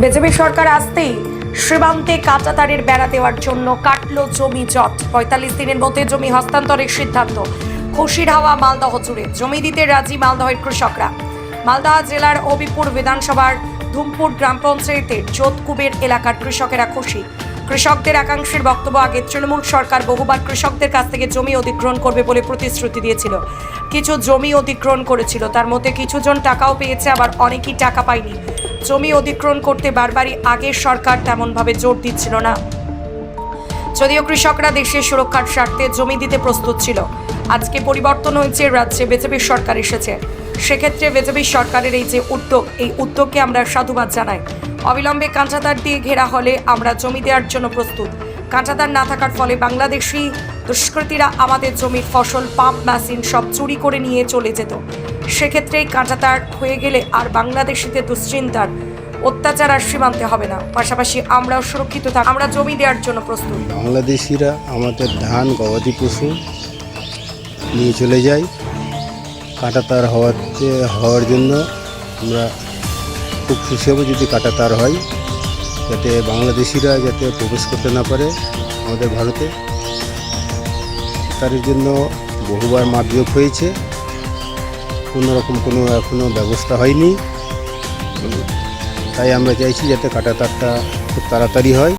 BJP সরকার আসতেই সীমান্তে কাঁটাতারের বেড়া দেওয়ার জন্য কাটলো জমি জট। ৪৫ দিনের মধ্যে জমি হস্তান্তরের সিদ্ধান্ত। খুশির হাওয়া মালদহ জুড়ে। জমি দিতে রাজি মালদহের কৃষকরা। মালদহ জেলার হবিপুর বিধানসভার ধুমপুর গ্রাম পঞ্চায়েতের যোধকুবের এলাকার কৃষকেরা খুশি। কৃষকদের একাংশের বক্তব্য, আগে তৃণমূল সরকার বহুবার কৃষকদের কাছ থেকে জমি অধিগ্রহণ করবে বলে প্রতিশ্রুতি দিয়েছিল। কিছু জমি অধিগ্রহণ করেছিল, তার মধ্যে কিছুজন টাকাও পেয়েছে, আবার অনেকেই টাকা পায়নি। জমি অধিগ্রহণ করতে বারবারই আগের সরকার তেমনভাবে জোর দিচ্ছিল না, যদিও কৃষকরা দেশের সুরক্ষার স্বার্থে জমি দিতে প্রস্তুত ছিল। আজকে পরিবর্তন হয়েছে, রাজ্যে বিজেপি সরকার এসেছে। সেক্ষেত্রে বিজেপি সরকারের এই যে উদ্যোগ, এই উদ্যোগকে আমরা সাধুবাদ জানাই। অবিলম্বে কাঁটাতার দিয়ে ঘেরা হলে আমরা জমি দেওয়ার জন্য প্রস্তুত। কাঁটাতার না থাকার ফলে বাংলাদেশি দুষ্কৃতীরা আমাদের জমির ফসল, পাম্প মেশিন সব চুরি করে নিয়ে চলে যেত। সেক্ষেত্রে কাঁটাতার হয়ে গেলে আর বাংলাদেশিদের দুশ্চিন্তার অত্যাচার আর সীমান্তে হবে না। পাশাপাশি আমরাও সুরক্ষিত থাকব। আমরা জমি দেওয়ার জন্য প্রস্তুত। বাংলাদেশিরা আমাদের ধান, গবাদি পশু নিয়ে চলে যায়। কাঁটাতার হওয়ার জন্য আমরা খুব খুশি হব যদি কাঁটাতার হয়, যাতে বাংলাদেশিরা যাতে প্রবেশ করতে না পারে আমাদের ভারতে। তার জন্য বহুবার মাপজোক হয়েছে, কোনোরকম কোনো এখনও ব্যবস্থা হয়নি। তাই আমরা চাইছি যাতে কাঁটাতারটা খুব তাড়াতাড়ি হয়।